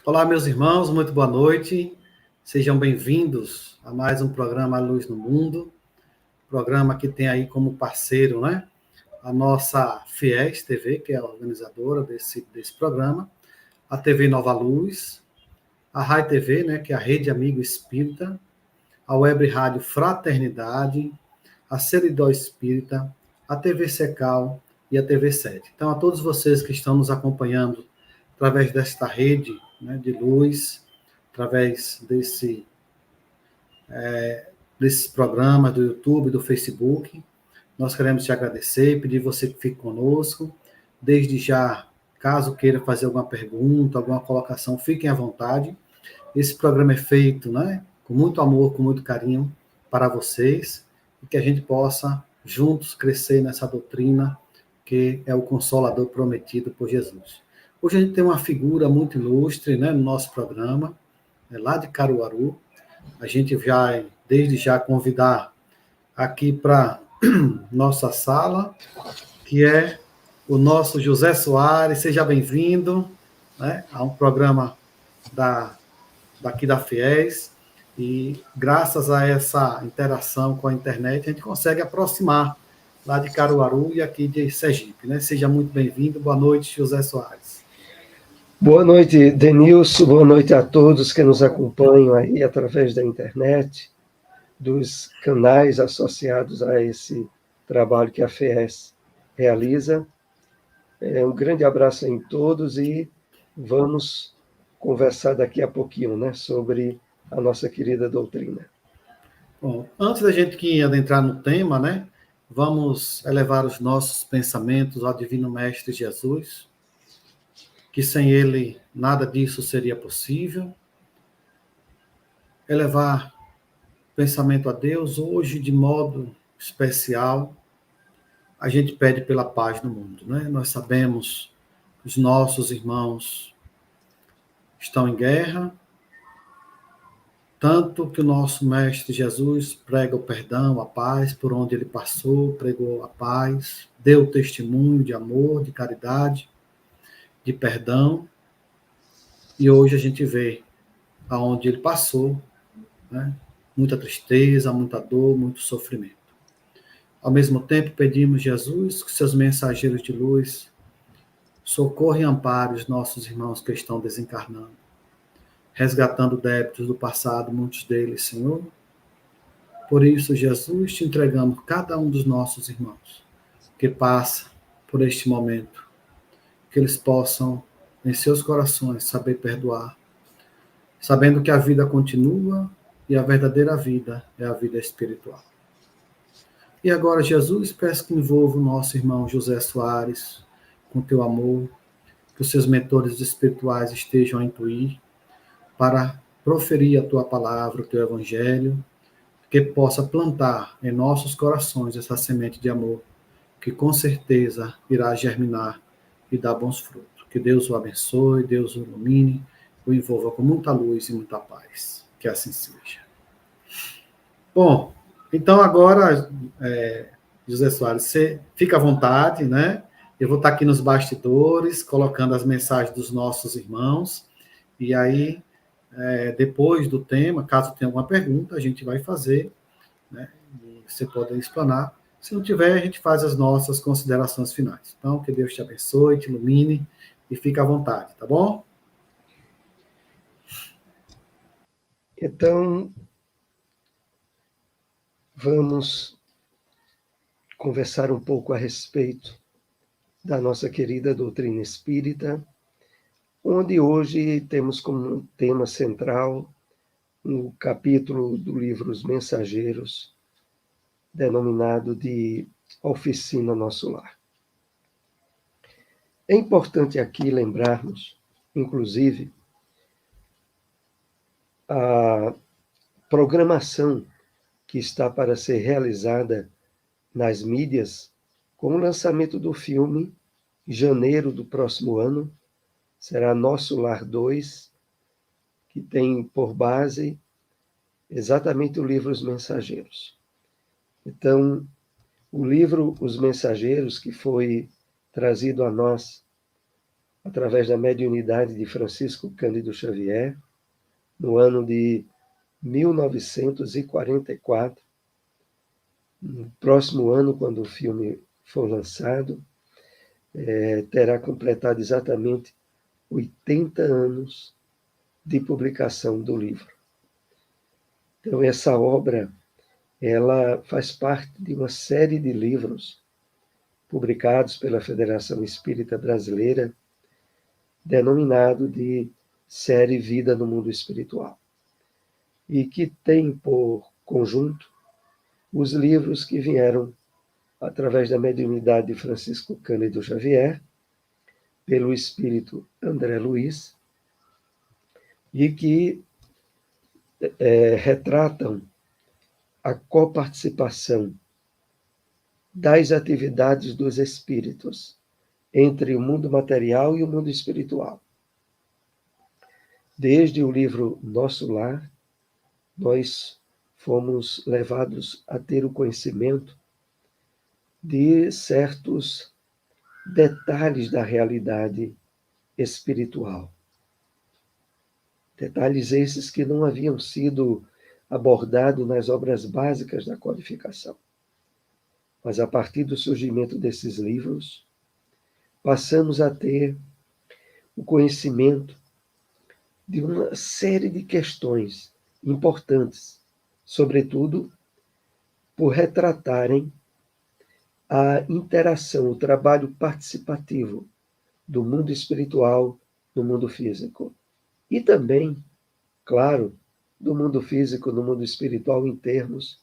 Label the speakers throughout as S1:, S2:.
S1: Olá, meus irmãos, muito boa noite. Sejam bem-vindos a mais um programa A Luz no Mundo, programa que tem aí como parceiro, né, a nossa FIES TV, que é a organizadora desse programa, a TV Nova Luz, a RAI TV, né, que é a Rede Amigo Espírita, a Web Rádio Fraternidade, a Seridó Espírita, a TV Secal e a TV 7. Então, a todos vocês que estão nos acompanhando através desta rede, né, de luz, através desses programas do YouTube, do Facebook, nós queremos te agradecer e pedir você que fique conosco. Desde já, caso queira fazer alguma pergunta, alguma colocação, fiquem à vontade. Esse programa é feito, né, com muito amor, com muito carinho para vocês, e que a gente possa juntos crescer nessa doutrina que é o Consolador prometido por Jesus. Hoje a gente tem uma figura muito ilustre, né, no nosso programa, lá de Caruaru. A gente vai, desde já, convidar aqui para nossa sala, que é o nosso José Soares. Seja bem-vindo, né, a um programa daqui da FIES, e graças a essa interação com a internet, a gente consegue aproximar lá de Caruaru e aqui de Sergipe, né? Seja muito bem-vindo. Boa noite, José Soares.
S2: Boa noite, Denilson. Boa noite a todos que nos acompanham aí através da internet, dos canais associados a esse trabalho que a FIES realiza. Um grande abraço em todos e vamos conversar daqui a pouquinho, né, sobre a nossa querida doutrina.
S1: Bom, antes da gente adentrar no tema, né, vamos elevar os nossos pensamentos ao Divino Mestre Jesus, que sem ele nada disso seria possível. Elevar pensamento a Deus hoje de modo especial. A gente pede pela paz no mundo, né? Nós sabemos que os nossos irmãos estão em guerra, tanto que o nosso Mestre Jesus prega o perdão, a paz, por onde ele passou, pregou a paz, deu testemunho de amor, de caridade, de perdão, e hoje a gente vê aonde ele passou, né, muita tristeza, muita dor, muito sofrimento. Ao mesmo tempo, pedimos, Jesus, que seus mensageiros de luz socorram e amparem os nossos irmãos que estão desencarnando, resgatando débitos do passado, muitos deles, Senhor. Por isso, Jesus, te entregamos cada um dos nossos irmãos que passa por este momento, que eles possam, em seus corações, saber perdoar, sabendo que a vida continua e a verdadeira vida é a vida espiritual. E agora, Jesus, peço que envolva o nosso irmão José Soares com teu amor, que os seus mentores espirituais estejam a intuir para proferir a tua palavra, o teu evangelho, que possa plantar em nossos corações essa semente de amor, que com certeza irá germinar e dar bons frutos. Que Deus o abençoe, Deus o ilumine, o envolva com muita luz e muita paz. Que assim seja. Bom, então agora, José Soares, você fica à vontade, né? Eu vou estar aqui nos bastidores, colocando as mensagens dos nossos irmãos, e aí, depois do tema, caso tenha alguma pergunta, a gente vai fazer, né? E você pode explanar. Se não tiver, a gente faz as nossas considerações finais. Então, que Deus te abençoe, te ilumine e fique à vontade, tá bom?
S2: Então, vamos conversar um pouco a respeito da nossa querida doutrina espírita, onde hoje temos como tema central no capítulo do livro Os Mensageiros, denominado de Oficina Nosso Lar. É importante aqui lembrarmos, inclusive, a programação que está para ser realizada nas mídias com o lançamento do filme em janeiro do próximo ano. Será Nosso Lar 2, que tem por base exatamente o livro Os Mensageiros. Então, o livro Os Mensageiros, que foi trazido a nós através da mediunidade de Francisco Cândido Xavier, no ano de 1944. No próximo ano, quando o filme for lançado, terá completado exatamente 80 anos de publicação do livro. Então, essa obra, ela faz parte de uma série de livros publicados pela Federação Espírita Brasileira, denominado de série Vida no Mundo Espiritual, e que tem por conjunto os livros que vieram através da mediunidade de Francisco Cândido Xavier, pelo espírito André Luiz, e que retratam a coparticipação das atividades dos espíritos entre o mundo material e o mundo espiritual. Desde o livro Nosso Lar, nós fomos levados a ter o conhecimento de certos detalhes da realidade espiritual. Detalhes esses que não haviam sido abordados nas obras básicas da codificação. Mas a partir do surgimento desses livros, passamos a ter o conhecimento de uma série de questões importantes, sobretudo por retratarem a interação, o trabalho participativo do mundo espiritual no mundo físico. E também, claro, do mundo físico no mundo espiritual em termos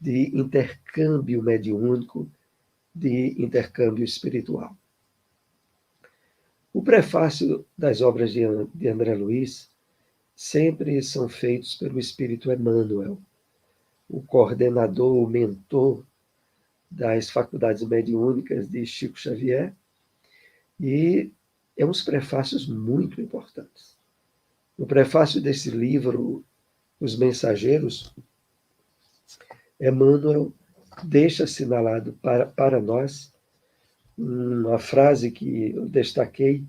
S2: de intercâmbio mediúnico, de intercâmbio espiritual. O prefácio das obras de André Luiz sempre são feitos pelo Espírito Emmanuel, o coordenador, o mentor das faculdades mediúnicas de Chico Xavier, e é uns prefácios muito importantes. No prefácio desse livro, Os Mensageiros, Emmanuel deixa assinalado para nós uma frase que eu destaquei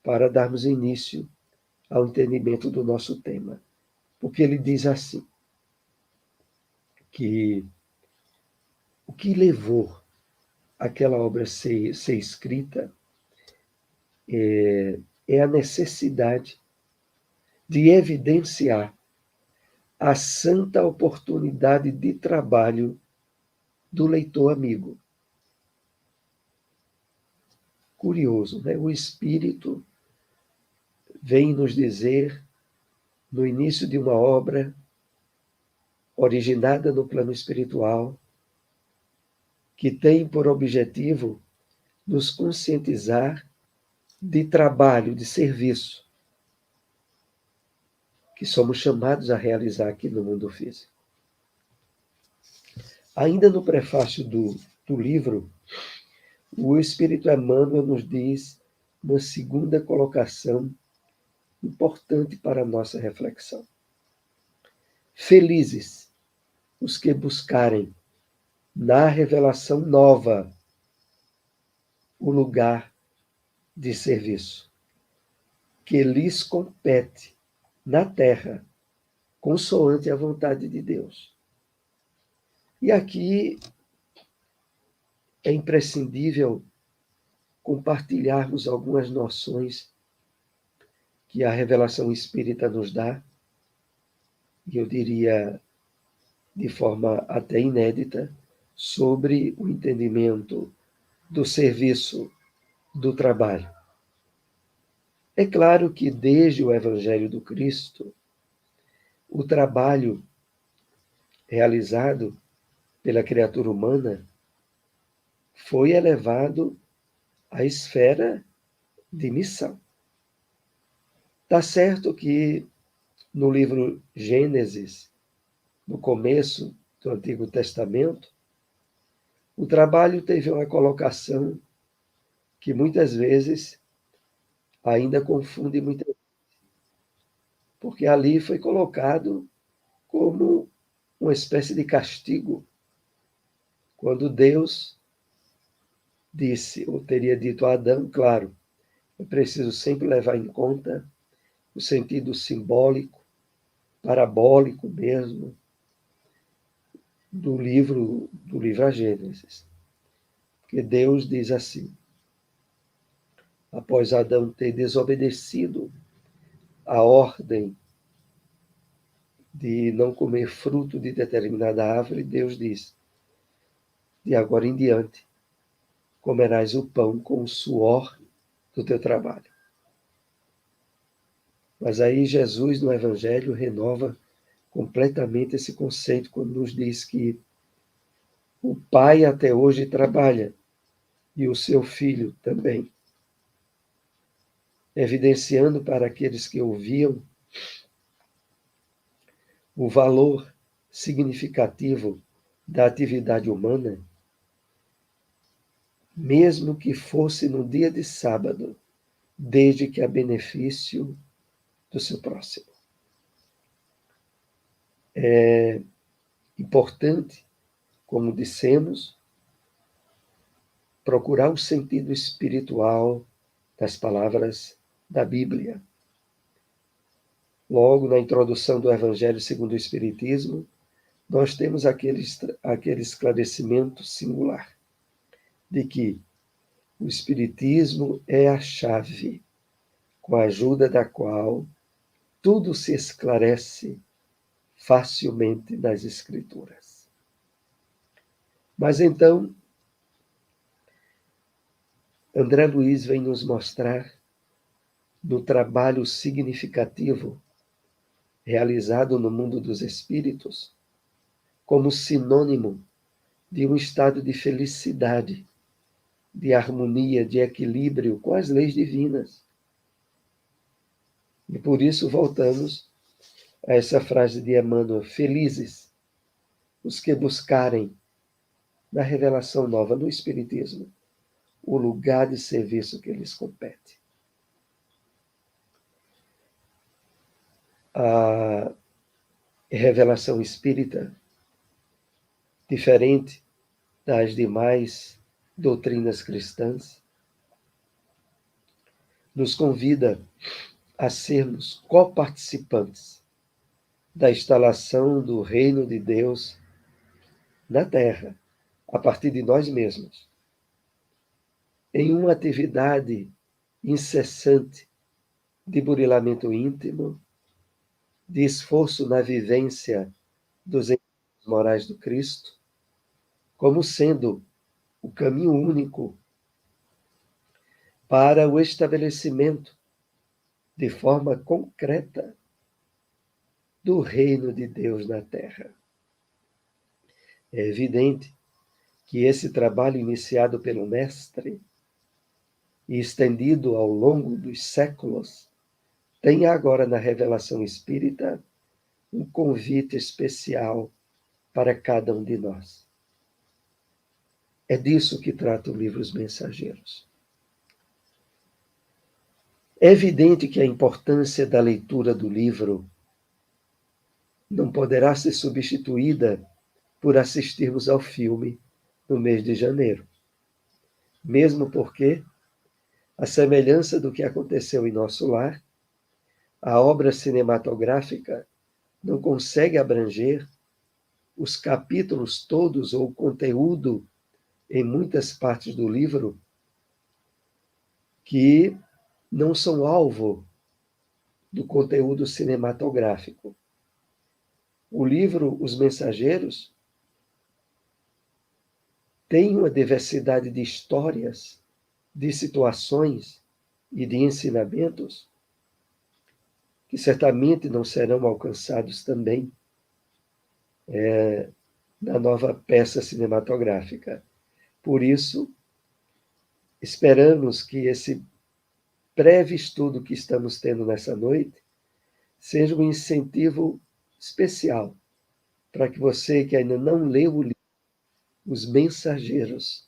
S2: para darmos início ao entendimento do nosso tema. Porque ele diz assim, que o que levou aquela obra a ser escrita é a necessidade de evidenciar a santa oportunidade de trabalho do leitor amigo. Curioso, né? O Espírito vem nos dizer, no início de uma obra originada no plano espiritual, que tem por objetivo nos conscientizar de trabalho, de serviço, que somos chamados a realizar aqui no mundo físico. Ainda no prefácio do livro, o Espírito Emmanuel nos diz uma segunda colocação importante para a nossa reflexão. Felizes os que buscarem na revelação nova o lugar de serviço que lhes compete na terra, consoante a vontade de Deus. E aqui é imprescindível compartilharmos algumas noções que a revelação espírita nos dá, e eu diria de forma até inédita, sobre o entendimento do serviço, do trabalho. É claro que desde o Evangelho do Cristo, o trabalho realizado pela criatura humana foi elevado à esfera de missão. Está certo que no livro Gênesis, no começo do Antigo Testamento, o trabalho teve uma colocação que muitas vezes ainda confunde muita gente, porque ali foi colocado como uma espécie de castigo, quando Deus disse, ou teria dito a Adão, claro, é preciso sempre levar em conta o sentido simbólico, parabólico mesmo, do livro A Gênesis. Porque Deus diz assim: após Adão ter desobedecido a ordem de não comer fruto de determinada árvore, Deus diz: de agora em diante, comerás o pão com o suor do teu trabalho. Mas aí Jesus, no Evangelho, renova completamente esse conceito quando nos diz que o pai até hoje trabalha e o seu filho também, evidenciando para aqueles que ouviam o valor significativo da atividade humana, mesmo que fosse no dia de sábado, desde que a benefício do seu próximo. É importante, como dissemos, procurar o sentido espiritual das palavras da Bíblia. Logo, na introdução do Evangelho segundo o Espiritismo, nós temos aquele esclarecimento singular de que o Espiritismo é a chave com a ajuda da qual tudo se esclarece facilmente nas Escrituras. Mas então, André Luiz vem nos mostrar, no trabalho significativo realizado no mundo dos espíritos, como sinônimo de um estado de felicidade, de harmonia, de equilíbrio com as leis divinas. E por isso voltamos a essa frase de Emmanuel: felizes os que buscarem na revelação nova, no Espiritismo, o lugar de serviço que lhes compete. A revelação espírita, diferente das demais doutrinas cristãs, nos convida a sermos coparticipantes da instalação do reino de Deus na Terra, a partir de nós mesmos, em uma atividade incessante de burilamento íntimo, de esforço na vivência dos ensinos morais do Cristo, como sendo o caminho único para o estabelecimento de forma concreta do reino de Deus na Terra. É evidente que esse trabalho iniciado pelo Mestre e estendido ao longo dos séculos tem agora na revelação espírita um convite especial para cada um de nós. É disso que trata o livro Os Mensageiros. É evidente que a importância da leitura do livro não poderá ser substituída por assistirmos ao filme no mês de janeiro. Mesmo porque, à semelhança do que aconteceu em nosso lar, a obra cinematográfica não consegue abranger os capítulos todos ou o conteúdo em muitas partes do livro que não são alvo do conteúdo cinematográfico. O livro Os Mensageiros tem uma diversidade de histórias, de situações e de ensinamentos que certamente não serão alcançados também na nova peça cinematográfica. Por isso, esperamos que esse breve estudo que estamos tendo nessa noite seja um incentivo especial para que você que ainda não leu o livro Os Mensageiros,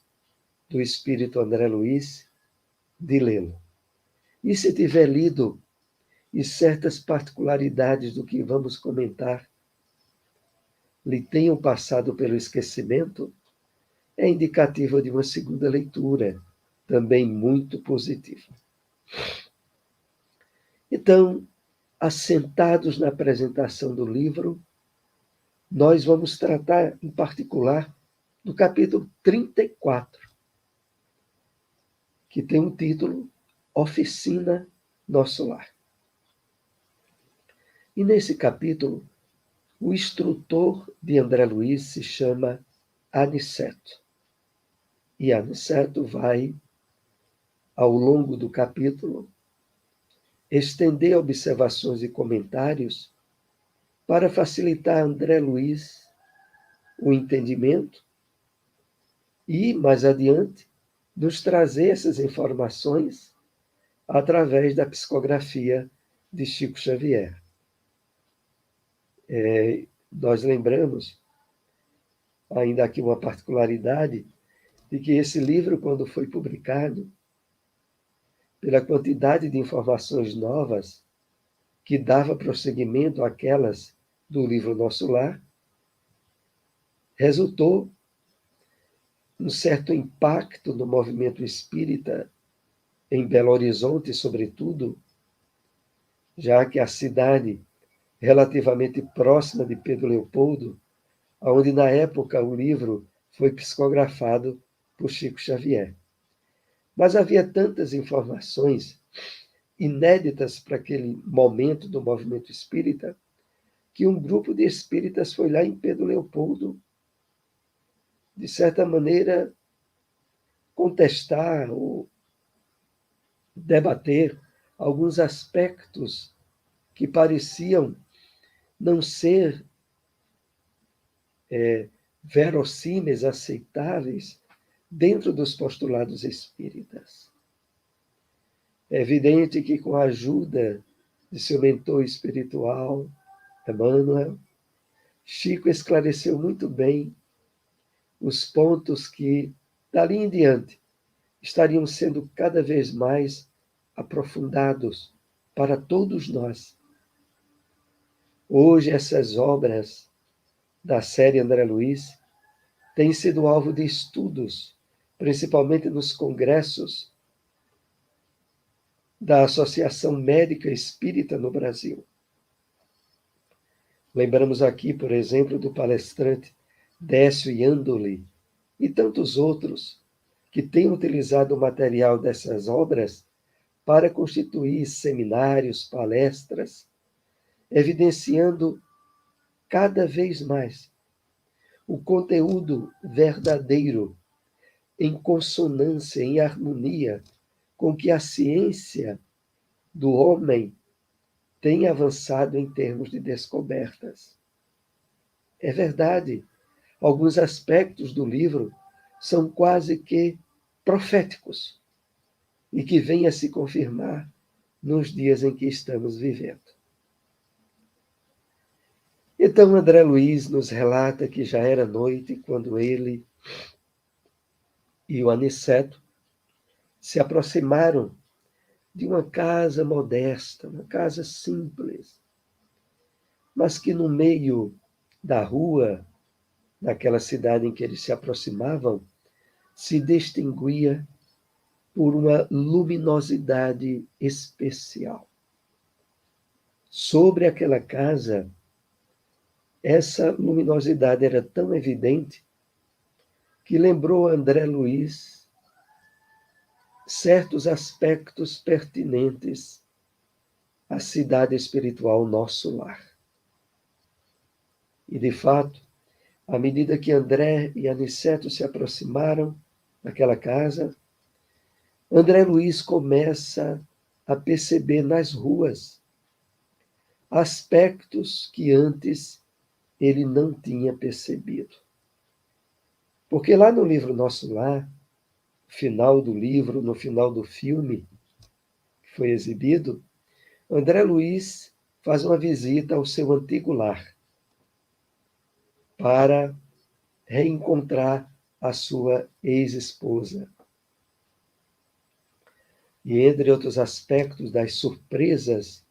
S2: do Espírito André Luiz, de lê-lo. E se tiver lido e certas particularidades do que vamos comentar lhe tenham passado pelo esquecimento, é indicativo de uma segunda leitura, também muito positiva. Então, assentados na apresentação do livro, nós vamos tratar, em particular, do capítulo 34, que tem o título Oficina Nosso Lar. E nesse capítulo, o instrutor de André Luiz se chama Aniceto. E Aniceto vai, ao longo do capítulo, estender observações e comentários para facilitar a André Luiz o entendimento e, mais adiante, nos trazer essas informações através da psicografia de Chico Xavier. Nós lembramos, ainda aqui uma particularidade, de que esse livro, quando foi publicado, pela quantidade de informações novas que dava prosseguimento àquelas do livro Nosso Lar, resultou um certo impacto no movimento espírita em Belo Horizonte, sobretudo, já que a cidade relativamente próxima de Pedro Leopoldo, onde na época o livro foi psicografado por Chico Xavier. Mas havia tantas informações inéditas para aquele momento do movimento espírita, que um grupo de espíritas foi lá em Pedro Leopoldo, de certa maneira, contestar ou debater alguns aspectos que pareciam não ser verossímeis, aceitáveis, dentro dos postulados espíritas. É evidente que, com a ajuda de seu mentor espiritual, Emmanuel, Chico esclareceu muito bem os pontos que, dali em diante, estariam sendo cada vez mais aprofundados para todos nós. Hoje, essas obras da série André Luiz têm sido alvo de estudos, principalmente nos congressos da Associação Médica Espírita no Brasil. Lembramos aqui, por exemplo, do palestrante Décio Iandoli e tantos outros que têm utilizado o material dessas obras para constituir seminários, palestras, evidenciando cada vez mais o conteúdo verdadeiro, em consonância, em harmonia com que a ciência do homem tem avançado em termos de descobertas. É verdade, alguns aspectos do livro são quase que proféticos e que vêm a se confirmar nos dias em que estamos vivendo. Então, André Luiz nos relata que já era noite quando ele e o Aniceto se aproximaram de uma casa modesta, uma casa simples, mas que no meio da rua, naquela cidade em que eles se aproximavam, se distinguia por uma luminosidade especial. Sobre aquela casa, essa luminosidade era tão evidente que lembrou a André Luiz certos aspectos pertinentes à cidade espiritual Nosso Lar. E, de fato, à medida que André e Aniceto se aproximaram daquela casa, André Luiz começa a perceber nas ruas aspectos que antes ele não tinha percebido. Porque lá no livro Nosso Lar, no final do livro, no final do filme que foi exibido, André Luiz faz uma visita ao seu antigo lar para reencontrar a sua ex-esposa. E entre outros aspectos das surpresas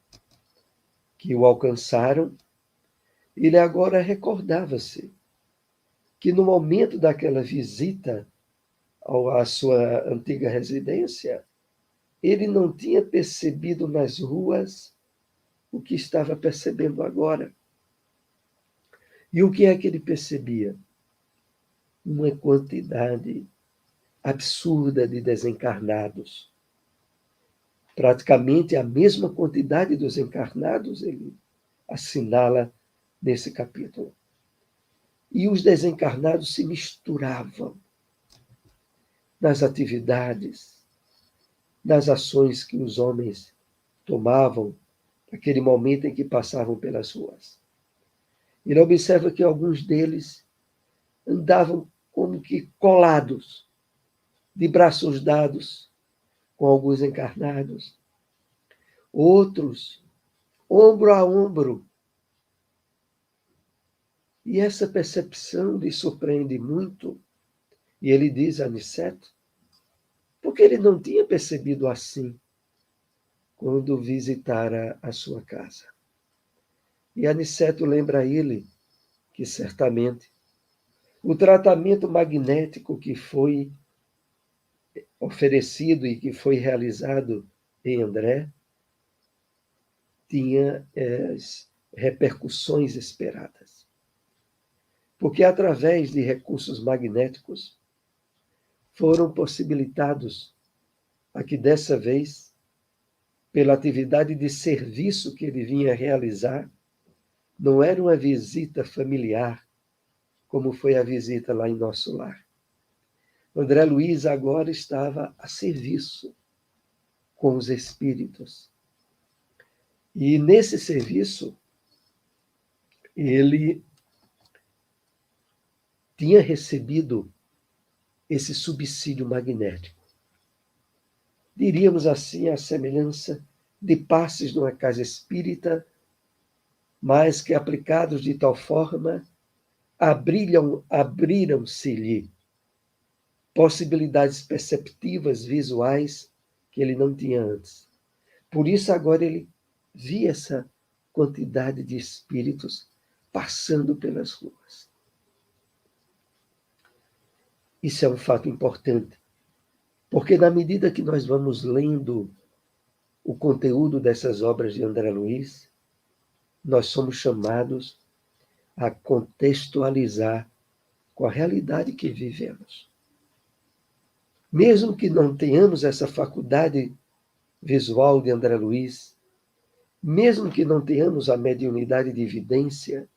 S2: que o alcançaram, ele agora recordava-se que no momento daquela visita à sua antiga residência, ele não tinha percebido nas ruas o que estava percebendo agora. E o que é que ele percebia? Uma quantidade absurda de desencarnados. Praticamente a mesma quantidade dos encarnados ele assinala nesse capítulo. E os desencarnados se misturavam nas atividades, nas ações que os homens tomavam naquele momento em que passavam pelas ruas. Ele observa que alguns deles andavam como que colados, de braços dados com alguns encarnados. Outros, ombro a ombro. E essa percepção lhe surpreende muito. E ele diz a Aniceto, porque ele não tinha percebido assim quando visitara a sua casa. E Aniceto lembra a ele que certamente o tratamento magnético que foi oferecido e que foi realizado em André tinha as repercussões esperadas. Porque através de recursos magnéticos foram possibilitados a que dessa vez, pela atividade de serviço que ele vinha realizar, não era uma visita familiar, como foi a visita lá em nosso lar. André Luiz agora estava a serviço com os espíritos. E nesse serviço, ele tinha recebido esse subsídio magnético. Diríamos assim, a semelhança de passes numa casa espírita, mas que aplicados de tal forma, abriram-se-lhe possibilidades perceptivas, visuais, que ele não tinha antes. Por isso, agora ele via essa quantidade de espíritos passando pelas ruas. Isso é um fato importante, porque na medida que nós vamos lendo o conteúdo dessas obras de André Luiz, nós somos chamados a contextualizar com a realidade que vivemos. Mesmo que não tenhamos essa faculdade visual de André Luiz, mesmo que não tenhamos a mediunidade de evidência,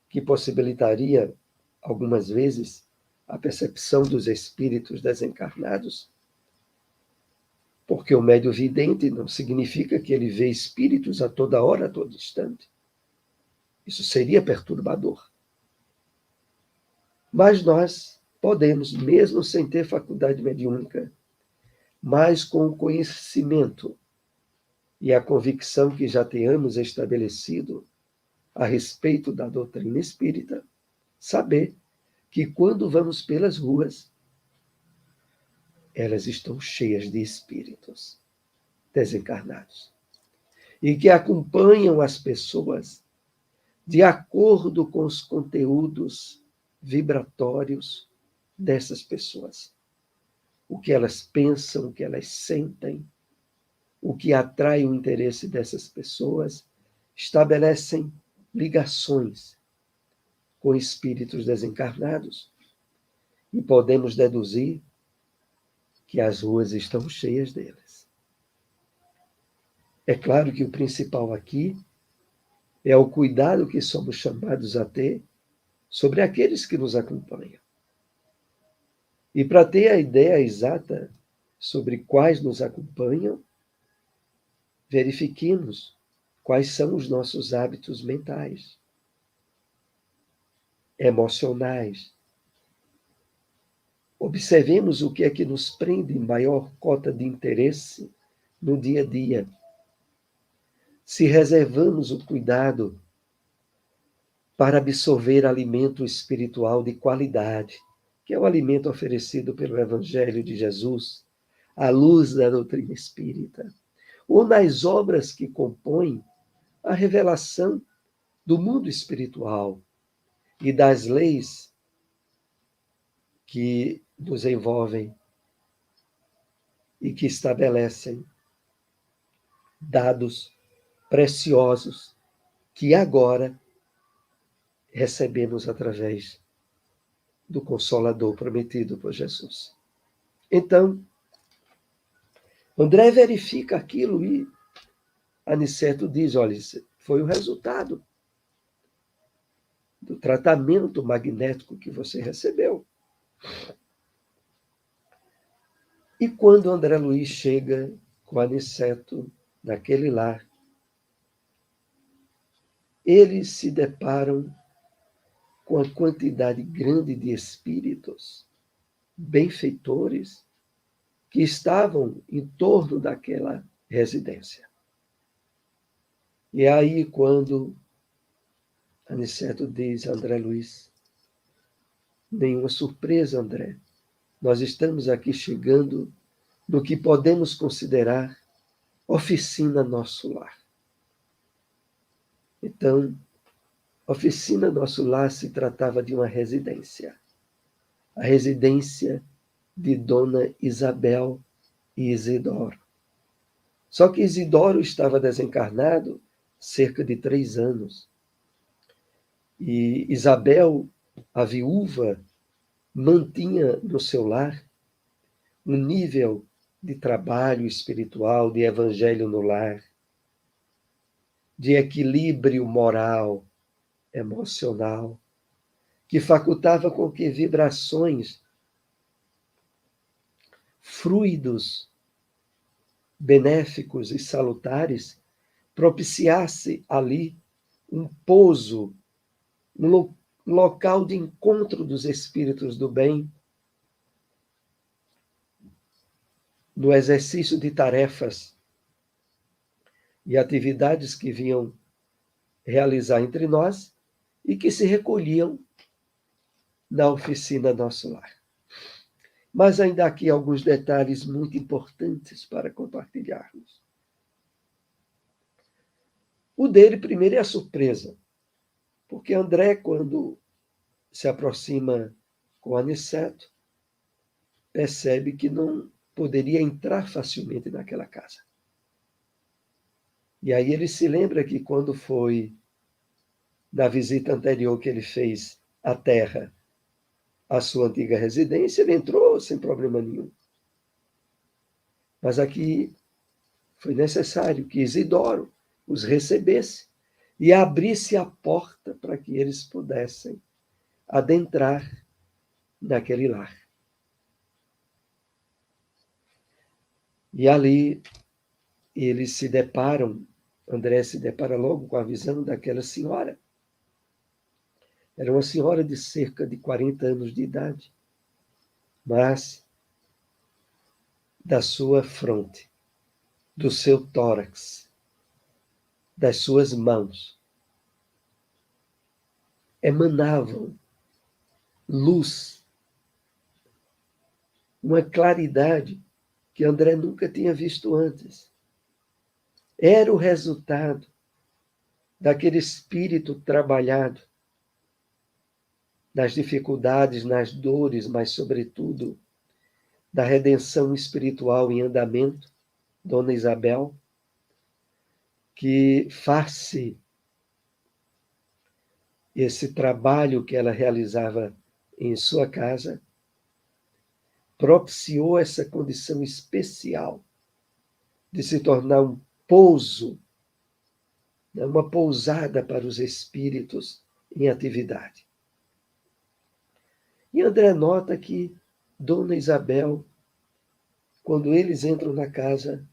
S2: que possibilitaria, algumas vezes, a percepção dos espíritos desencarnados, porque o médio vidente não significa que ele vê espíritos a toda hora, a todo instante. Isso seria perturbador. Mas nós podemos, mesmo sem ter faculdade mediúnica, mas com o conhecimento e a convicção que já tenhamos estabelecido a respeito da doutrina espírita, saber que quando vamos pelas ruas, elas estão cheias de espíritos desencarnados e que acompanham as pessoas de acordo com os conteúdos vibratórios dessas pessoas. O que elas pensam, o que elas sentem, o que atrai o interesse dessas pessoas, estabelecem ligações com espíritos desencarnados e podemos deduzir que as ruas estão cheias deles. É claro que o principal aqui é o cuidado que somos chamados a ter sobre aqueles que nos acompanham. E para ter a ideia exata sobre quais nos acompanham, verifiquemos quais são os nossos hábitos mentais, emocionais. Observemos o que é que nos prende em maior cota de interesse no dia a dia. Se reservamos o cuidado para absorver alimento espiritual de qualidade, que é o alimento oferecido pelo Evangelho de Jesus, à luz da doutrina espírita, ou nas obras que compõem a revelação do mundo espiritual e das leis que nos envolvem. e que estabelecem dados preciosos que agora recebemos através do Consolador prometido por Jesus. Então, André verifica aquilo e Aniceto diz, olha, isso foi o resultado do tratamento magnético que você recebeu. E quando André Luiz chega com Aniceto naquele lar, eles se deparam com a quantidade grande de espíritos benfeitores que estavam em torno daquela residência. E é aí quando Aniceto diz a André Luiz, nenhuma surpresa, André, nós estamos aqui chegando no que podemos considerar oficina nosso lar. Então, oficina nosso lar se tratava de uma residência. A residência de Dona Isabel e Isidoro. Só que Isidoro estava desencarnado cerca de 3 anos. E Isabel, a viúva, mantinha no seu lar um nível de trabalho espiritual, de evangelho no lar, de equilíbrio moral, emocional, que facultava com que vibrações, fluidos benéficos e salutares propiciasse ali um pouso, um local de encontro dos espíritos do bem, no exercício de tarefas e atividades que vinham realizar entre nós e que se recolhiam na oficina Nosso Lar. Mas ainda há aqui alguns detalhes muito importantes para compartilharmos. O dele, primeiro, é a surpresa, porque André, quando se aproxima com Aniceto, percebe que não poderia entrar facilmente naquela casa. E aí ele se lembra que quando foi na visita anterior que ele fez à Terra, a sua antiga residência, ele entrou sem problema nenhum. Mas aqui foi necessário que Isidoro os recebesse e abrisse a porta para que eles pudessem adentrar naquele lar. E ali eles se deparam, André se depara logo com a visão daquela senhora. Era uma senhora de cerca de 40 anos de idade, mas da sua fronte, do seu tórax, das suas mãos, emanavam luz, uma claridade que André nunca tinha visto antes. Era o resultado daquele espírito trabalhado nas dificuldades, nas dores, mas, sobretudo, da redenção espiritual em andamento, Dona Isabel, que face esse trabalho que ela realizava em sua casa, propiciou essa condição especial de se tornar um pouso, uma pousada para os espíritos em atividade. E André nota que Dona Isabel, quando eles entram na casa,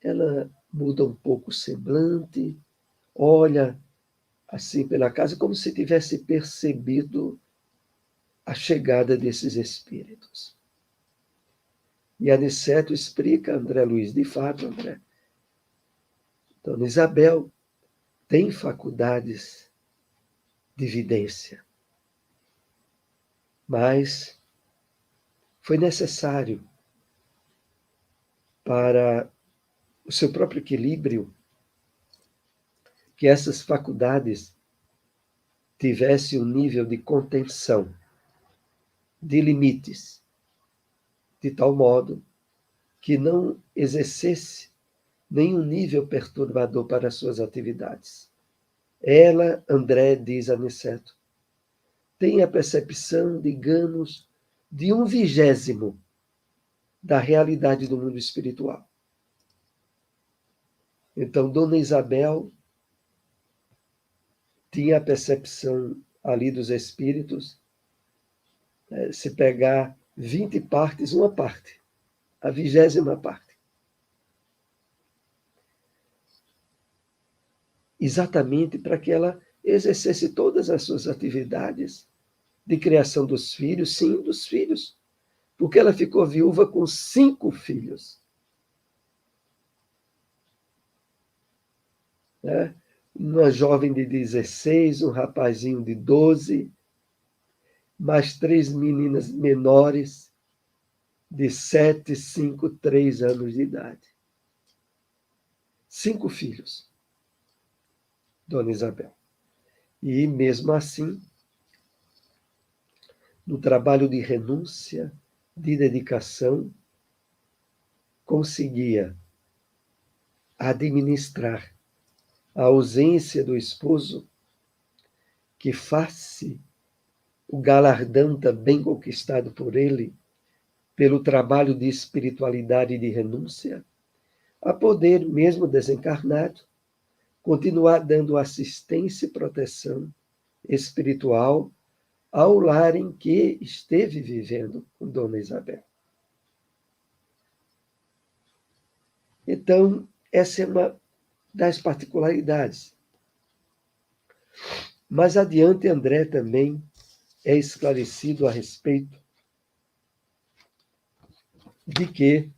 S2: ela muda um pouco o semblante, olha assim pela casa, como se tivesse percebido a chegada desses espíritos. E Aniceto explica, André Luiz, de fato, André, Dona Isabel tem faculdades de vidência, mas foi necessário para o seu próprio equilíbrio que essas faculdades tivessem um nível de contenção, de limites, de tal modo que não exercesse nenhum nível perturbador para as suas atividades. Ela, André, diz a Aniceto, tem a percepção, digamos, de 1/20 da realidade do mundo espiritual. Então, Dona Isabel tinha a percepção ali dos espíritos, se pegar 20 partes, uma parte, a 20ª parte. Exatamente para que ela exercesse todas as suas atividades de criação dos filhos, sim, dos filhos, porque ela ficou viúva com 5 filhos. Né? Uma jovem de 16, um rapazinho de 12, mais 3 meninas menores de 7, 5, 3 anos de idade. 5 filhos, Dona Isabel. E, mesmo assim, no trabalho de renúncia, de dedicação, conseguia administrar a ausência do esposo, que face o galardão também conquistado por ele, pelo trabalho de espiritualidade e de renúncia, a poder, mesmo desencarnado, continuar dando assistência e proteção espiritual ao lar em que esteve vivendo com Dona Isabel. Então, essa é uma das particularidades. Mais adiante, André também é esclarecido a respeito de que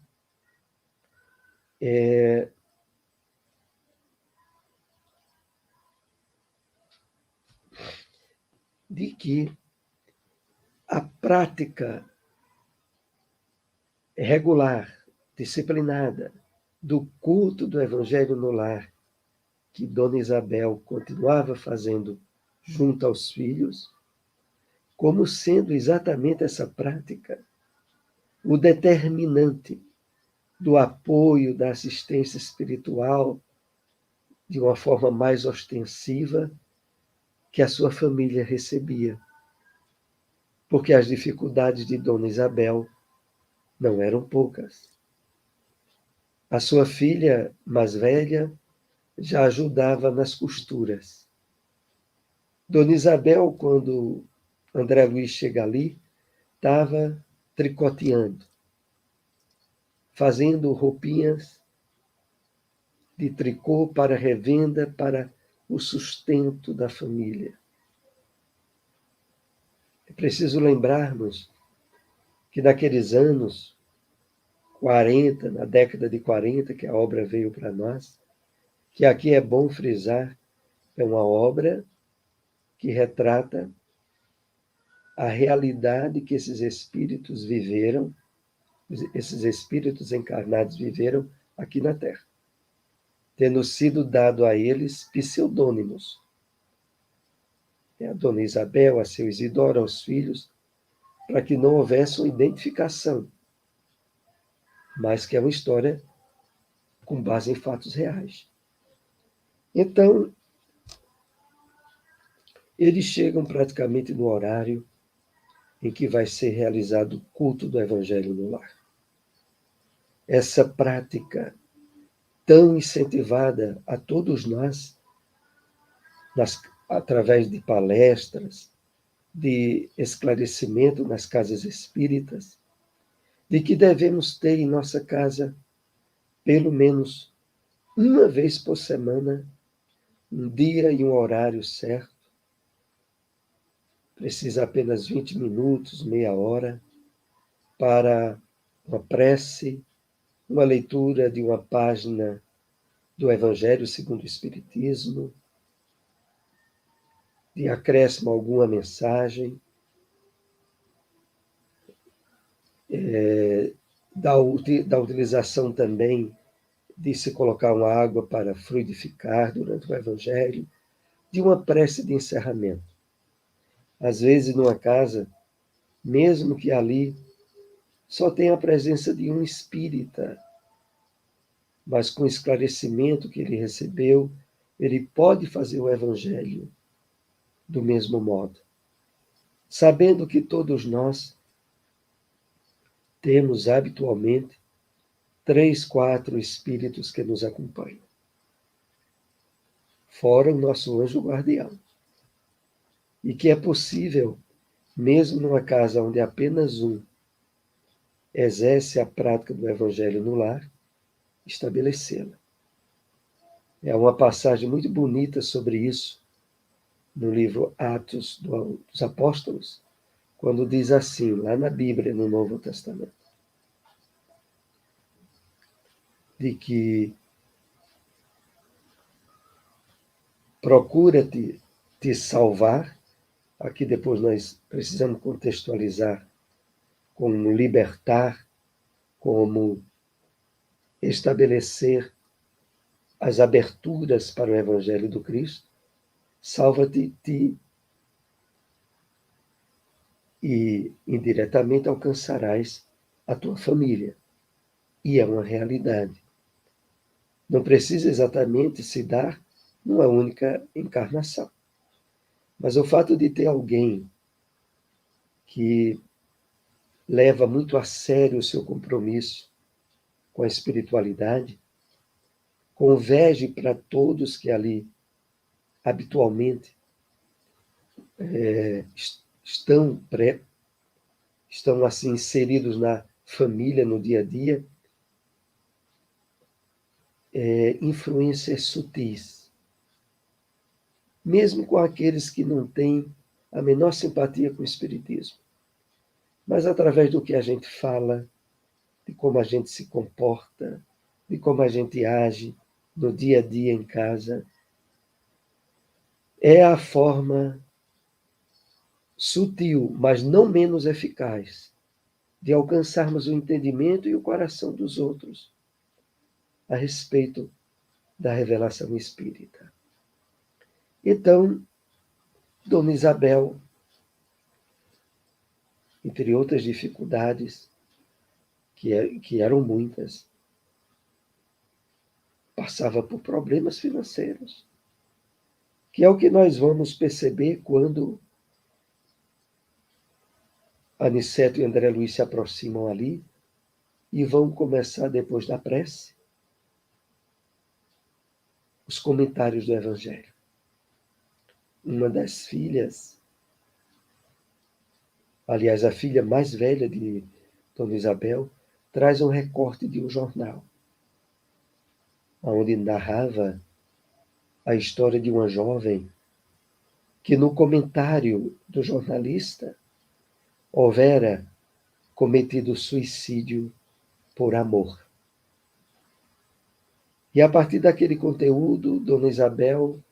S2: a prática regular, disciplinada, do culto do Evangelho no lar, que Dona Isabel continuava fazendo junto aos filhos, como sendo exatamente essa prática o determinante do apoio, da assistência espiritual, de uma forma mais ostensiva, que a sua família recebia. Porque as dificuldades de Dona Isabel não eram poucas. A sua filha mais velha já ajudava nas costuras. Dona Isabel, quando André Luiz chega ali, estava tricoteando, fazendo roupinhas de tricô para revenda, para o sustento da família. É preciso lembrarmos que naqueles anos 40, na década de 40, que a obra veio para nós, que aqui é bom frisar, é uma obra que retrata a realidade que esses espíritos viveram, esses espíritos encarnados viveram aqui na Terra, tendo sido dado a eles pseudônimos. A Dona Isabel, a seu Isidoro, aos filhos, para que não houvesse uma identificação, mas que é uma história com base em fatos reais. Então, eles chegam praticamente no horário em que vai ser realizado o culto do Evangelho no lar. Essa prática tão incentivada a todos nós, através de palestras, de esclarecimento nas casas espíritas, de que devemos ter em nossa casa, pelo menos uma vez por semana, um dia e um horário certo. Precisa apenas 20 minutos, meia hora, para uma prece, uma leitura de uma página do Evangelho segundo o Espiritismo, de acréscimo alguma mensagem, da utilização também de se colocar uma água para fluidificar durante o Evangelho, de uma prece de encerramento. Às vezes, numa casa, mesmo que ali só tem a presença de um espírita, mas com o esclarecimento que ele recebeu, ele pode fazer o evangelho do mesmo modo, sabendo que todos nós temos habitualmente 3, 4 espíritos que nos acompanham, fora o nosso anjo guardião. E que é possível, mesmo numa casa onde apenas um exerce a prática do evangelho no lar, estabelecê-la. É uma passagem muito bonita sobre isso no livro Atos dos Apóstolos, quando diz assim, lá na Bíblia, no Novo Testamento, de que procura-te te salvar. Aqui depois nós precisamos contextualizar como libertar, como estabelecer as aberturas para o Evangelho do Cristo. Salva-te ti e indiretamente alcançarás a tua família. E é uma realidade. Não precisa exatamente se dar numa única encarnação. Mas o fato de ter alguém que leva muito a sério o seu compromisso com a espiritualidade, converge para todos que ali habitualmente estão assim inseridos na família, no dia a dia, influências sutis. Mesmo com aqueles que não têm a menor simpatia com o espiritismo. Mas através do que a gente fala, de como a gente se comporta, de como a gente age no dia a dia em casa, é a forma sutil, mas não menos eficaz, de alcançarmos o entendimento e o coração dos outros a respeito da revelação espírita. Então, Dona Isabel, entre outras dificuldades, que eram muitas, passava por problemas financeiros, que é o que nós vamos perceber quando Aniceto e André Luiz se aproximam ali e vão começar, depois da prece, os comentários do Evangelho. Uma das filhas, aliás, a filha mais velha de Dona Isabel, traz um recorte de um jornal, onde narrava a história de uma jovem que, no comentário do jornalista, houvera cometido suicídio por amor. E a partir daquele conteúdo, Dona Isabel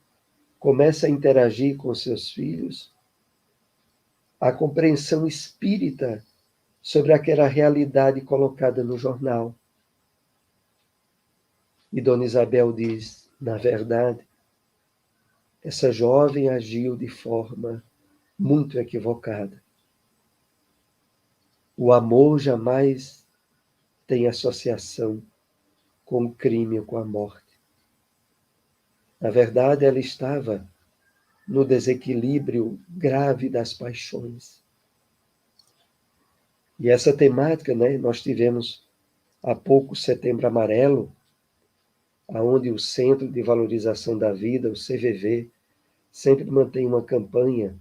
S2: começa a interagir com seus filhos a compreensão espírita sobre aquela realidade colocada no jornal. E Dona Isabel diz, na verdade, essa jovem agiu de forma muito equivocada. O amor jamais tem associação com o crime ou com a morte. Na verdade, ela estava no desequilíbrio grave das paixões. E essa temática, nós tivemos há pouco Setembro Amarelo, onde o Centro de Valorização da Vida, o CVV, sempre mantém uma campanha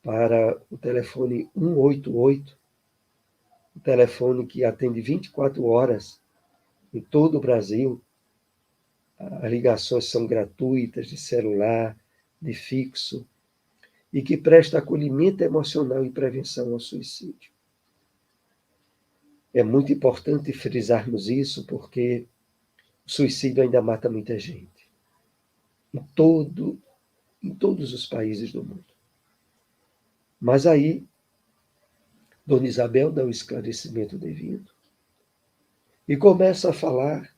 S2: para o telefone 188, o telefone que atende 24 horas em todo o Brasil. As ligações são gratuitas, de celular, de fixo, e que presta acolhimento emocional e prevenção ao suicídio. É muito importante frisarmos isso, porque o suicídio ainda mata muita gente, em todos os países do mundo. Mas aí, Dona Isabel dá o esclarecimento devido e começa a falar,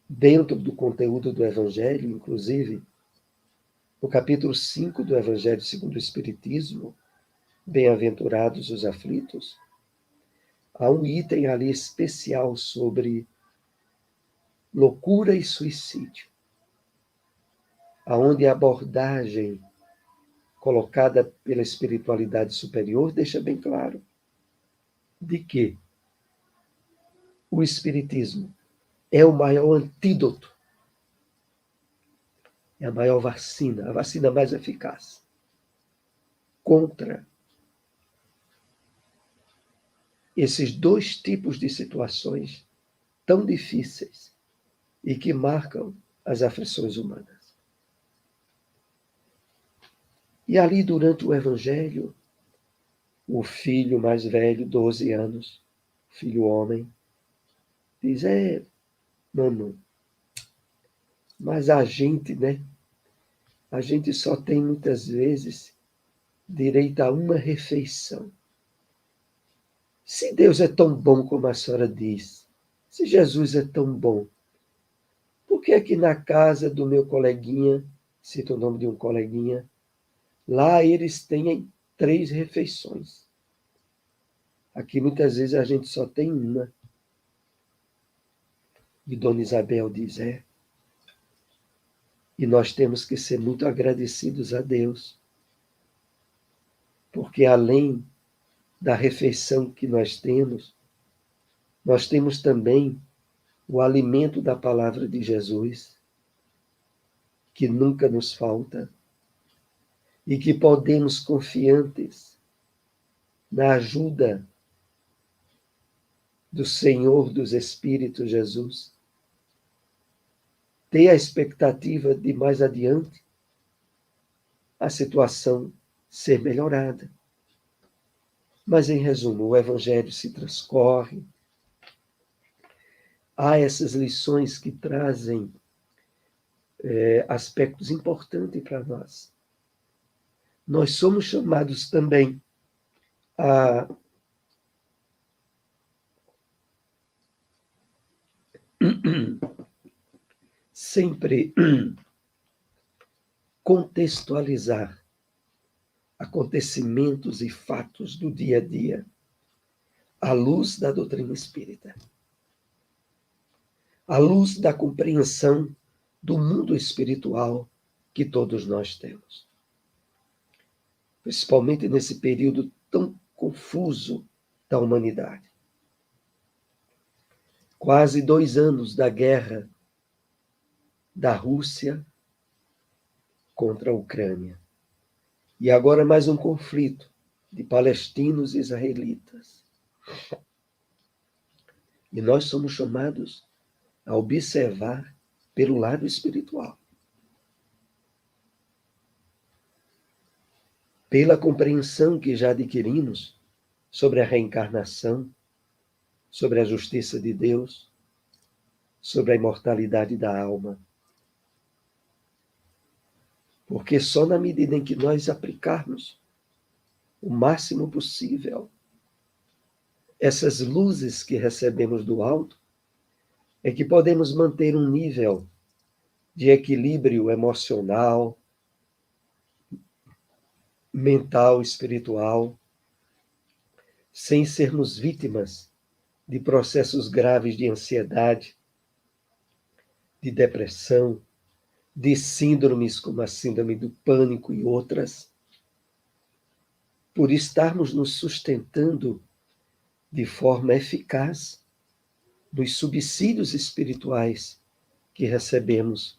S2: dentro do conteúdo do Evangelho, inclusive, no capítulo 5 do Evangelho segundo o Espiritismo, Bem-aventurados os aflitos, há um item ali especial sobre loucura e suicídio, aonde a abordagem colocada pela espiritualidade superior deixa bem claro de que o espiritismo é o maior antídoto, é a maior vacina, a vacina mais eficaz contra esses dois tipos de situações tão difíceis e que marcam as aflições humanas. E ali, durante o Evangelho, o filho mais velho, 12 anos, filho homem, diz, mamãe, mas a gente, né? A gente só tem muitas vezes direito a uma refeição. Se Deus é tão bom como a senhora diz, se Jesus é tão bom, por que é que na casa do meu coleguinha, cita o nome de um coleguinha, lá eles têm 3 refeições? Aqui muitas vezes a gente só tem uma. E Dona Isabel diz, e nós temos que ser muito agradecidos a Deus, porque além da refeição que nós temos também o alimento da palavra de Jesus, que nunca nos falta, e que podemos, confiantes na ajuda do Senhor dos Espíritos Jesus, ter a expectativa de mais adiante a situação ser melhorada. Mas, em resumo, o Evangelho se transcorre, há essas lições que trazem aspectos importantes para nós. Nós somos chamados também a sempre contextualizar acontecimentos e fatos do dia a dia à luz da doutrina espírita, à luz da compreensão do mundo espiritual que todos nós temos. Principalmente nesse período tão confuso da humanidade. Quase 2 anos da guerra da Rússia contra a Ucrânia. E agora mais um conflito de palestinos e israelitas. E nós somos chamados a observar pelo lado espiritual. Pela compreensão que já adquirimos sobre a reencarnação, sobre a justiça de Deus, sobre a imortalidade da alma. Porque só na medida em que nós aplicarmos o máximo possível essas luzes que recebemos do alto, é que podemos manter um nível de equilíbrio emocional, mental, espiritual, sem sermos vítimas de processos graves de ansiedade, de depressão, de síndromes como a síndrome do pânico e outras, por estarmos nos sustentando de forma eficaz dos subsídios espirituais que recebemos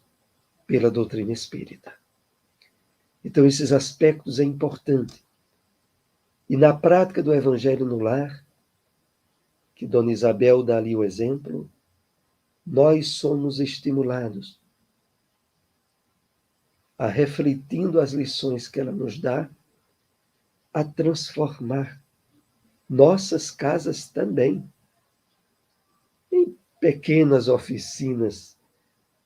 S2: pela doutrina espírita. Então, esses aspectos é importante. E na prática do Evangelho no Lar, que Dona Isabel dá ali o exemplo, nós somos estimulados a, refletindo as lições que ela nos dá, a transformar nossas casas também em pequenas oficinas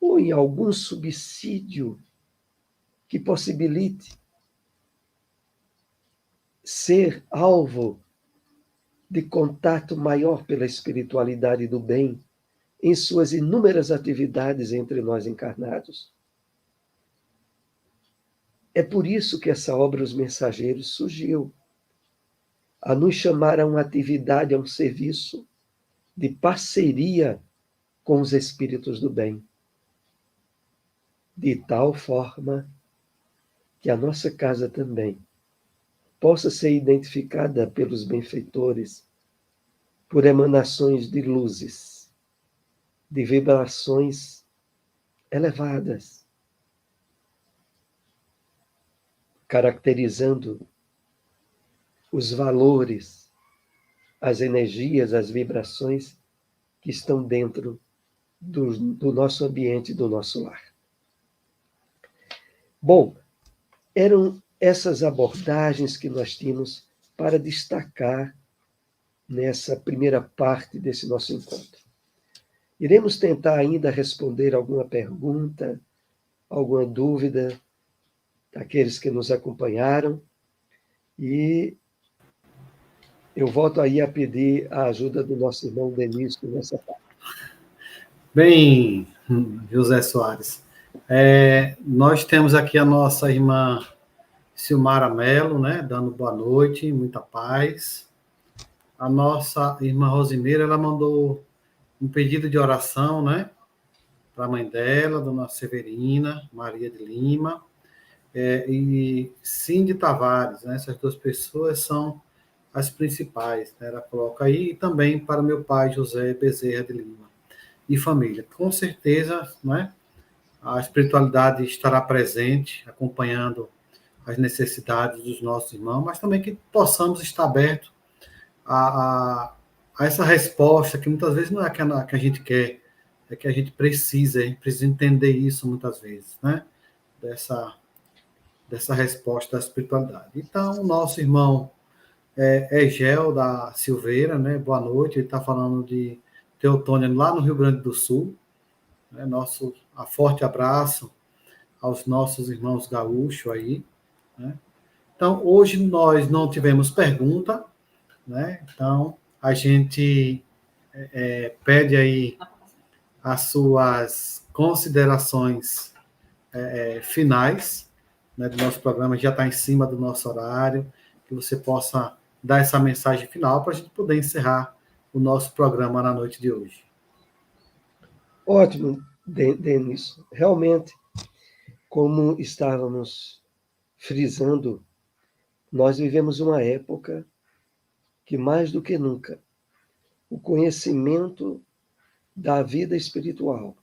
S2: ou em algum subsídio que possibilite ser alvo de contato maior pela espiritualidade do bem em suas inúmeras atividades entre nós encarnados. É por isso que essa obra Os Mensageiros surgiu. a nos chamar a uma atividade, a um serviço de parceria com os espíritos do bem, de tal forma que a nossa casa também possa ser identificada pelos benfeitores por emanações de luzes, de vibrações elevadas, caracterizando os valores, as energias, as vibrações que estão dentro do nosso ambiente, do nosso lar. Bom, eram essas abordagens que nós tínhamos para destacar nessa primeira parte desse nosso encontro. Iremos tentar ainda responder alguma pergunta, alguma dúvida daqueles que nos acompanharam, e eu volto aí a pedir a ajuda do nosso irmão Denício nessa parte.
S1: Bem, José Soares, nós temos aqui a nossa irmã Silmara Mello, né, dando boa noite, muita paz. A nossa irmã Rosimeira, ela mandou um pedido de oração, né, para a mãe dela, Dona Severina, Maria de Lima, e Cindy Tavares, né, essas duas pessoas são as principais, né, ela coloca aí, e também para meu pai, José Bezerra de Lima, e família. Com certeza, né, a espiritualidade estará presente, acompanhando as necessidades dos nossos irmãos, mas também que possamos estar abertos a essa resposta, que muitas vezes não é a que a gente quer, é que a gente precisa entender isso muitas vezes, né? Dessa resposta da espiritualidade. Então, o nosso irmão Egel da Silveira, né? Boa noite, ele está falando de Teotônia, lá no Rio Grande do Sul, né? Forte abraço aos nossos irmãos gaúchos aí, né? Então, hoje nós não tivemos pergunta, né? Então, a gente pede aí as suas considerações finais, né, do nosso programa, já está em cima do nosso horário, que você possa dar essa mensagem final para a gente poder encerrar o nosso programa na noite de hoje.
S2: Ótimo, Denis. Realmente, como estávamos frisando, nós vivemos uma época que, mais do que nunca, o conhecimento da vida espiritual,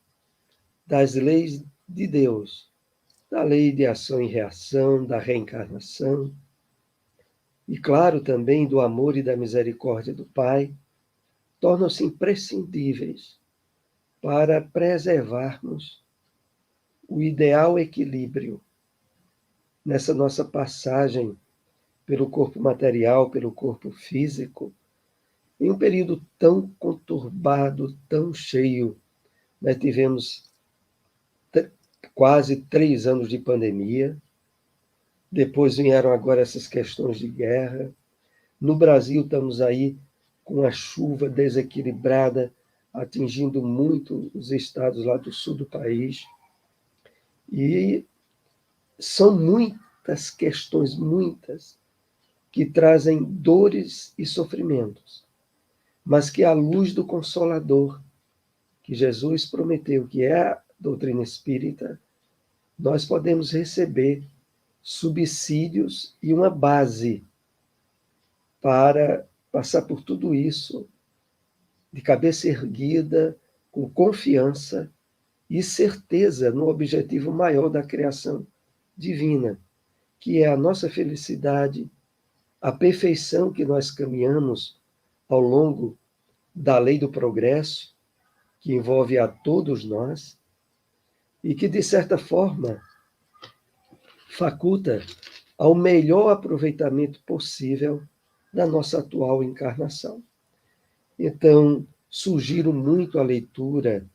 S2: das leis de Deus, da lei de ação e reação, da reencarnação, e, claro, também do amor e da misericórdia do Pai, tornam-se imprescindíveis para preservarmos o ideal equilíbrio nessa nossa passagem pelo corpo material, pelo corpo físico, em um período tão conturbado, tão cheio. Nós tivemos quase 3 anos de pandemia, depois vieram agora essas questões de guerra. No Brasil, estamos aí com a chuva desequilibrada, atingindo muito os estados lá do sul do país. E são muitas questões, muitas, que trazem dores e sofrimentos, mas que à luz do Consolador, que Jesus prometeu, que é a doutrina espírita, nós podemos receber subsídios e uma base para passar por tudo isso de cabeça erguida, com confiança e certeza no objetivo maior da criação divina, que é a nossa felicidade, a perfeição que nós caminhamos ao longo da lei do progresso, que envolve a todos nós, e que, de certa forma, faculta ao melhor aproveitamento possível da nossa atual encarnação. Então, sugiro muito a leitura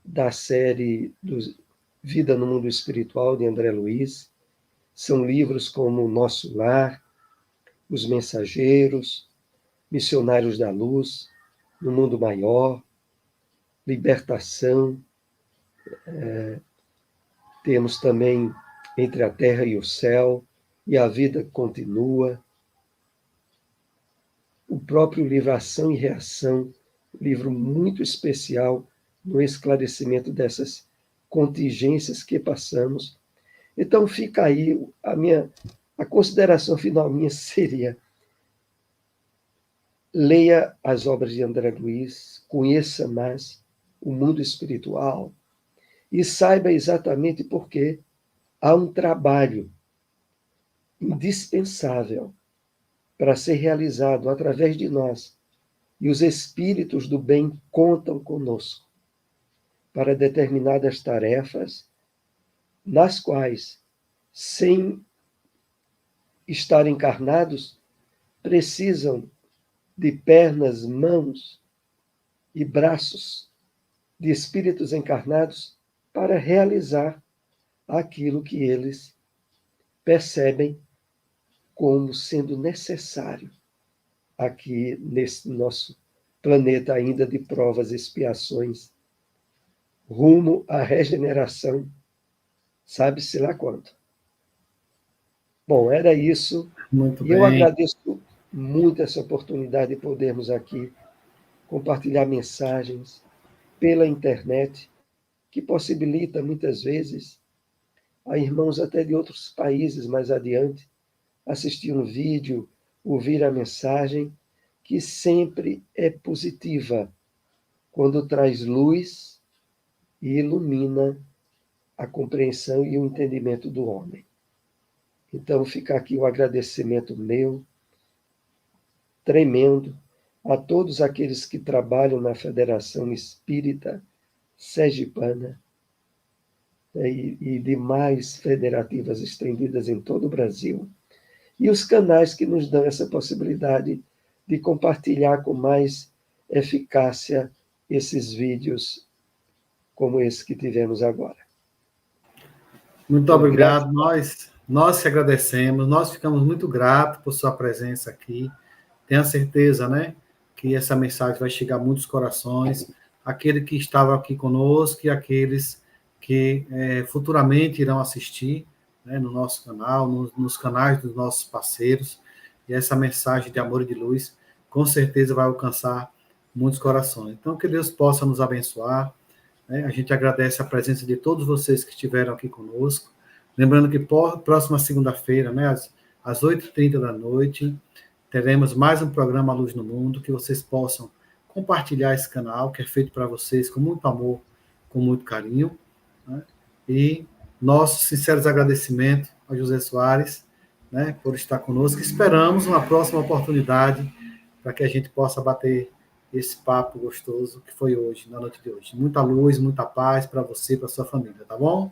S2: da série Vida no Mundo Espiritual, de André Luiz. São livros como Nosso Lar, Os Mensageiros, Missionários da Luz, No Mundo Maior, Libertação. Temos também Entre a Terra e o Céu, e a Vida Continua. o próprio livro Ação e Reação, livro muito especial no esclarecimento dessas contingências que passamos. Então fica aí a consideração final minha seria: leia as obras de André Luiz, conheça mais o mundo espiritual e saiba exatamente por que há um trabalho indispensável para ser realizado através de nós. E os espíritos do bem contam conosco para determinadas tarefas, nas quais, sem estar encarnados, precisam de pernas, mãos e braços de espíritos encarnados para realizar aquilo que eles percebem como sendo necessário aqui nesse nosso planeta ainda de provas e expiações, rumo à regeneração, sabe-se lá quanto. Bom, era isso.
S1: Muito
S2: E eu
S1: bem.
S2: agradeço muito essa oportunidade de podermos aqui compartilhar mensagens pela internet, que possibilita muitas vezes a irmãos até de outros países mais adiante assistir um vídeo, ouvir a mensagem, que sempre é positiva quando traz luz e ilumina a compreensão e o entendimento do homem. Então fica aqui o agradecimento meu, tremendo, a todos aqueles que trabalham na Federação Espírita Sergipana, né, e demais federativas estendidas em todo o Brasil, e os canais que nos dão essa possibilidade de compartilhar com mais eficácia esses vídeos como esse que tivemos agora.
S1: Muito
S2: Então,
S1: obrigado. Nós que agradecemos, nós ficamos muito gratos por sua presença aqui. Tenha certeza, né, que essa mensagem vai chegar a muitos corações, aquele que estava aqui conosco e aqueles que futuramente irão assistir, né, no nosso canal, nos canais dos nossos parceiros. E essa mensagem de amor e de luz, com certeza vai alcançar muitos corações. Então, que Deus possa nos abençoar, né? A gente agradece a presença de todos vocês que estiveram aqui conosco. Lembrando que próxima segunda-feira, né, às 8h30 da noite, teremos mais um programa Luz no Mundo, que vocês possam compartilhar esse canal, que é feito para vocês com muito amor, com muito carinho, né? E nossos sinceros agradecimentos ao José Soares, né, por estar conosco. Esperamos uma próxima oportunidade para que a gente possa bater esse papo gostoso que foi hoje, na noite de hoje. Muita luz, muita paz para você e para sua família, tá bom?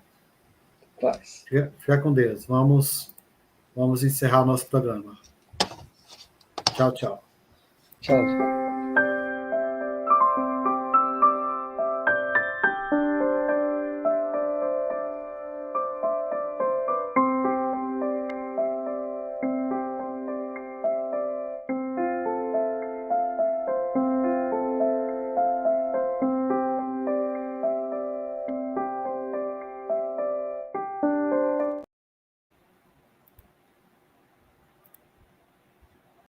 S2: paz.
S1: Fica com Deus. Vamos encerrar o nosso programa. Tchau, tchau.
S2: Tchau.